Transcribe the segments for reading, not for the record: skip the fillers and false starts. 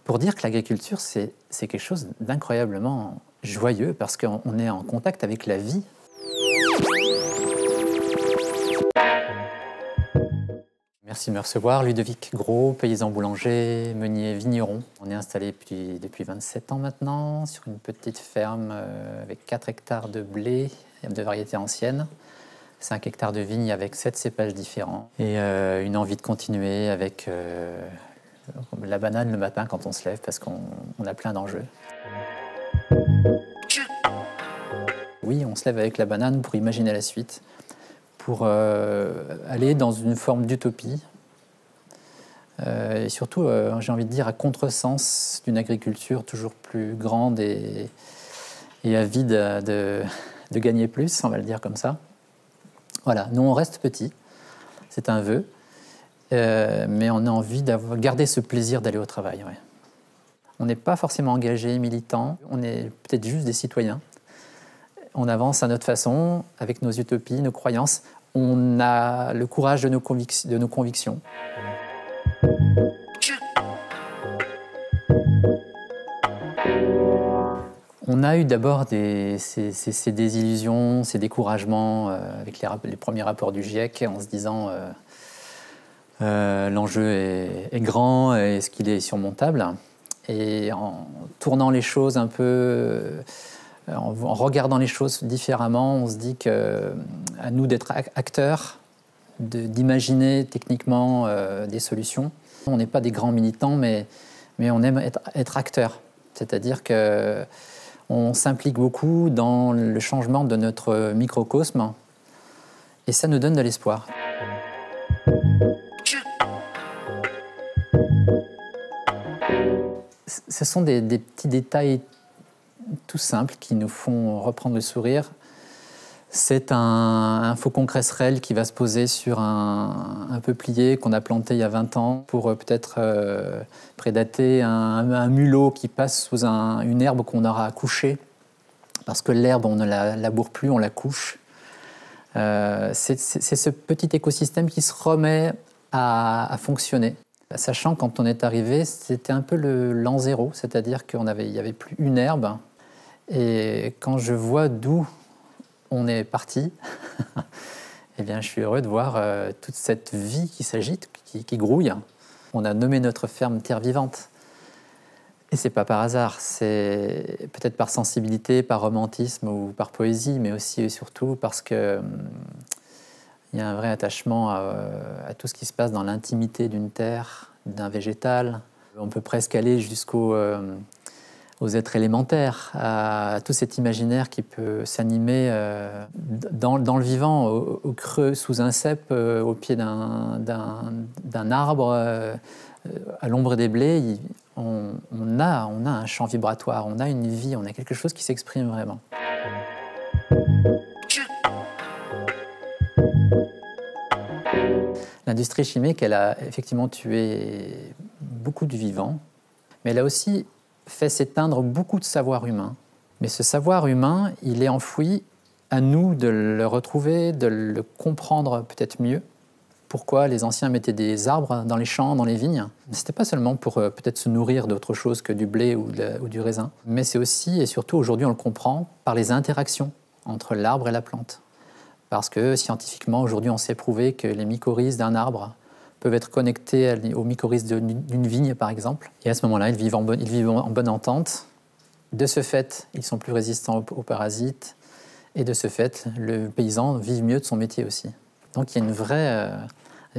Pour dire que l'agriculture, c'est quelque chose d'incroyablement joyeux parce qu'on est en contact avec la vie. Merci de me recevoir, Ludovic Gros, paysan boulanger, meunier vigneron. On est installé depuis 27 ans maintenant sur une petite ferme avec 4 hectares de blé de variétés anciennes, 5 hectares de vignes avec 7 cépages différents et une envie de continuer avec la banane le matin quand on se lève parce qu'on a plein d'enjeux. Oui, on se lève avec la banane pour imaginer la suite, pour aller dans une forme d'utopie. Et surtout, j'ai envie de dire, à contresens d'une agriculture toujours plus grande et avide de gagner plus, on va le dire comme ça. Voilà, nous on reste petits, c'est un vœu, mais on a envie de garder ce plaisir d'aller au travail. Ouais. On n'est pas forcément engagés, militants, on est peut-être juste des citoyens. On avance à notre façon, avec nos utopies, nos croyances. On a le courage de nos convictions. On a eu d'abord ces désillusions, ces découragements avec les premiers rapports du GIEC en se disant l'enjeu est grand, est-ce qu'il est surmontable? Et en tournant les choses un peu... En regardant les choses différemment, on se dit qu'à nous d'être acteurs, d'imaginer techniquement des solutions. On n'est pas des grands militants, mais on aime être acteurs. C'est-à-dire qu'on s'implique beaucoup dans le changement de notre microcosme et ça nous donne de l'espoir. Ce sont des petits détails tout simple qui nous font reprendre le sourire. C'est un faucon cresserelle qui va se poser sur un peuplier qu'on a planté il y a 20 ans pour peut-être prédater un mulot qui passe sous une herbe qu'on aura couchée parce que l'herbe, on ne la laboure plus, on la couche. C'est ce petit écosystème qui se remet à fonctionner. Sachant, quand on est arrivé, c'était un peu l'an zéro, c'est-à-dire qu'il n'y avait plus une herbe. Et quand je vois d'où on est parti, eh bien, je suis heureux de voir toute cette vie qui s'agite, qui grouille. On a nommé notre ferme Terre Vivante. Et c'est pas par hasard, c'est peut-être par sensibilité, par romantisme ou par poésie, mais aussi et surtout parce que il y a un vrai attachement à tout ce qui se passe dans l'intimité d'une terre, d'un végétal. On peut presque aller jusqu'aux êtres élémentaires, à tout cet imaginaire qui peut s'animer dans le vivant, au creux, sous un cep, au pied d'un arbre, à l'ombre des blés. On a un champ vibratoire, on a une vie, on a quelque chose qui s'exprime vraiment. L'industrie chimique, elle a effectivement tué beaucoup du vivant, mais elle a aussi fait s'éteindre beaucoup de savoir humain. Mais ce savoir humain, il est enfoui, à nous de le retrouver, de le comprendre peut-être mieux. Pourquoi les anciens mettaient des arbres dans les champs, dans les vignes? Ce n'était pas seulement pour peut-être se nourrir d'autre chose que du blé ou du raisin, mais c'est aussi, et surtout aujourd'hui on le comprend, par les interactions entre l'arbre et la plante. Parce que scientifiquement, aujourd'hui, on sait prouver que les mycorhizes d'un arbre peuvent être connectés aux mycorhizes d'une vigne, par exemple. Et à ce moment-là, ils vivent en bonne entente. De ce fait, ils sont plus résistants aux parasites. Et de ce fait, le paysan vit mieux de son métier aussi. Donc il y a une vraie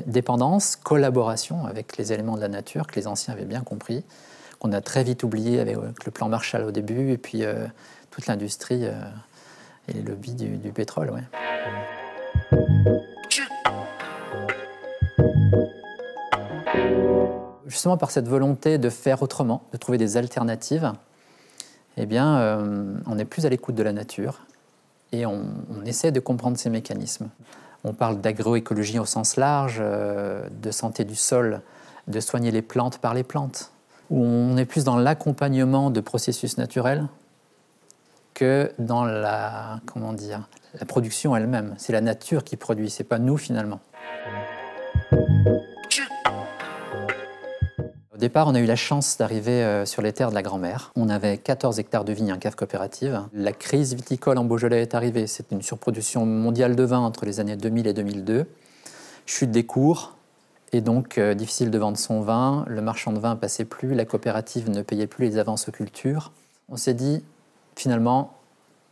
dépendance, collaboration avec les éléments de la nature que les anciens avaient bien compris, qu'on a très vite oublié avec le plan Marshall au début, et puis toute l'industrie et le lobby du pétrole. Ouais. Justement par cette volonté de faire autrement, de trouver des alternatives, eh bien, on est plus à l'écoute de la nature et on essaie de comprendre ces mécanismes. On parle d'agroécologie au sens large, de santé du sol, de soigner les plantes par les plantes, où on est plus dans l'accompagnement de processus naturels que dans la production elle-même. C'est la nature qui produit, c'est pas nous finalement. Au départ, on a eu la chance d'arriver sur les terres de la grand-mère. On avait 14 hectares de vignes en cave coopérative. La crise viticole en Beaujolais est arrivée. C'était une surproduction mondiale de vin entre les années 2000 et 2002. Chute des cours, et donc difficile de vendre son vin. Le marchand de vin ne passait plus, la coopérative ne payait plus les avances aux cultures. On s'est dit, finalement,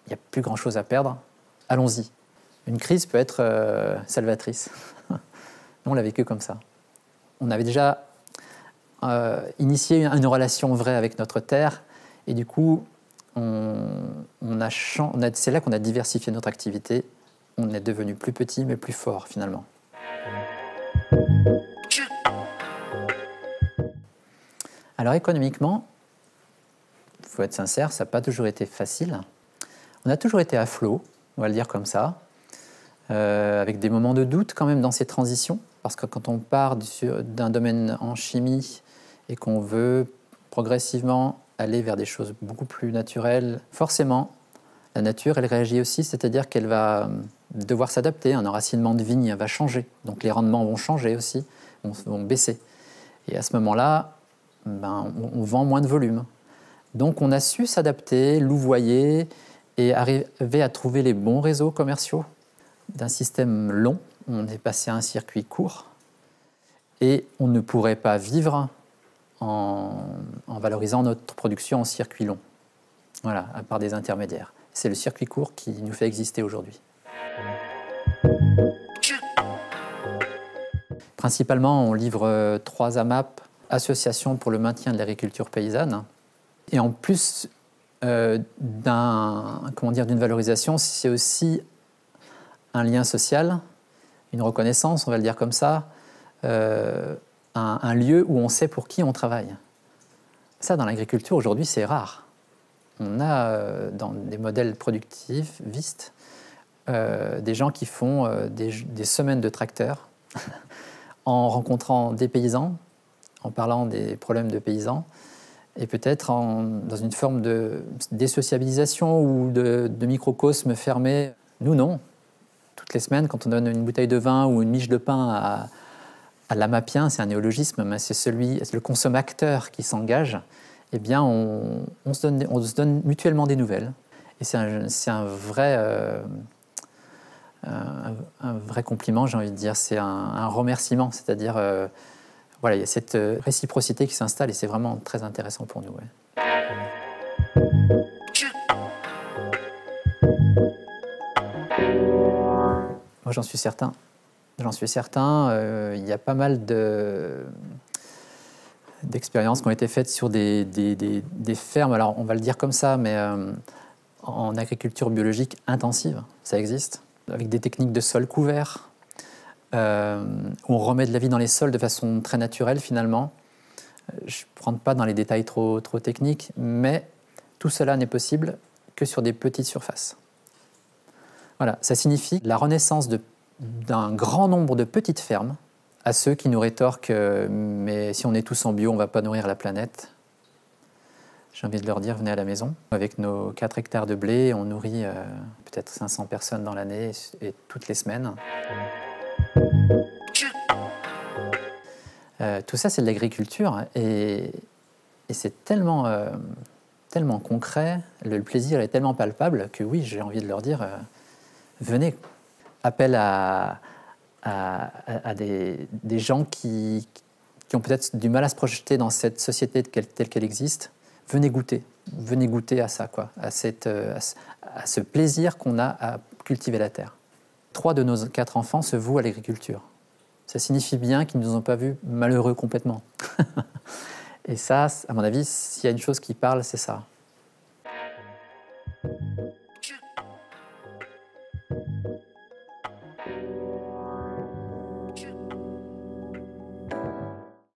il n'y a plus grand-chose à perdre, allons-y. Une crise peut être salvatrice. Nous, on l'a vécu comme ça. On avait déjà initié une relation vraie avec notre terre, et du coup, c'est là qu'on a diversifié notre activité. On est devenu plus petit, mais plus fort, finalement. Alors, économiquement, il faut être sincère, ça n'a pas toujours été facile. On a toujours été à flot, on va le dire comme ça, avec des moments de doute quand même dans ces transitions, parce que quand on part d'un domaine en chimie et qu'on veut progressivement aller vers des choses beaucoup plus naturelles, forcément, la nature, elle réagit aussi, c'est-à-dire qu'elle va devoir s'adapter. Un enracinement de vigne va changer, donc les rendements vont changer aussi, vont baisser. Et à ce moment-là, on vend moins de volume. Donc on a su s'adapter, louvoyer et arriver à trouver les bons réseaux commerciaux. D'un système long, on est passé à un circuit court et on ne pourrait pas vivre en valorisant notre production en circuit long, voilà, à part des intermédiaires. C'est le circuit court qui nous fait exister aujourd'hui. Principalement, on livre 3 AMAP, Associations pour le maintien de l'agriculture paysanne. Et en plus d'une valorisation, c'est aussi un lien social, une reconnaissance, on va le dire comme ça, un lieu où on sait pour qui on travaille. Ça, dans l'agriculture, aujourd'hui, c'est rare. On a dans des modèles productifs, vistes, des gens qui font des semaines de tracteurs en rencontrant des paysans, en parlant des problèmes de paysans, et peut-être dans une forme de désociabilisation ou de microcosme fermé. Nous, non. Toutes les semaines, quand on donne une bouteille de vin ou une miche de pain à l'amapien, c'est un néologisme, mais c'est le consommateur qui s'engage, eh bien, on se donne mutuellement des nouvelles. Et c'est un vrai compliment, j'ai envie de dire. C'est un remerciement, c'est-à-dire, voilà, il y a cette réciprocité qui s'installe et c'est vraiment très intéressant pour nous. Ouais. Moi, j'en suis certain. Il y a pas mal d'expériences qui ont été faites sur des fermes, alors on va le dire comme ça, mais en agriculture biologique intensive, ça existe, avec des techniques de sol couvert, où on remet de la vie dans les sols de façon très naturelle finalement. Je ne rentre pas dans les détails trop techniques, mais tout cela n'est possible que sur des petites surfaces. Voilà, ça signifie la renaissance d'un grand nombre de petites fermes. À ceux qui nous rétorquent mais si on est tous en bio, on ne va pas nourrir la planète. J'ai envie de leur dire, venez à la maison. Avec nos 4 hectares de blé, on nourrit peut-être 500 personnes dans l'année et toutes les semaines. Tout ça, c'est de l'agriculture et c'est tellement concret, le plaisir est tellement palpable que oui, j'ai envie de leur dire, venez. Appel à des gens qui ont peut-être du mal à se projeter dans cette société telle qu'elle existe. Venez goûter à ça, quoi, à ce plaisir qu'on a à cultiver la terre. 3 de nos 4 enfants se vouent à l'agriculture. Ça signifie bien qu'ils ne nous ont pas vus malheureux complètement. Et ça, à mon avis, s'il y a une chose qui parle, c'est ça.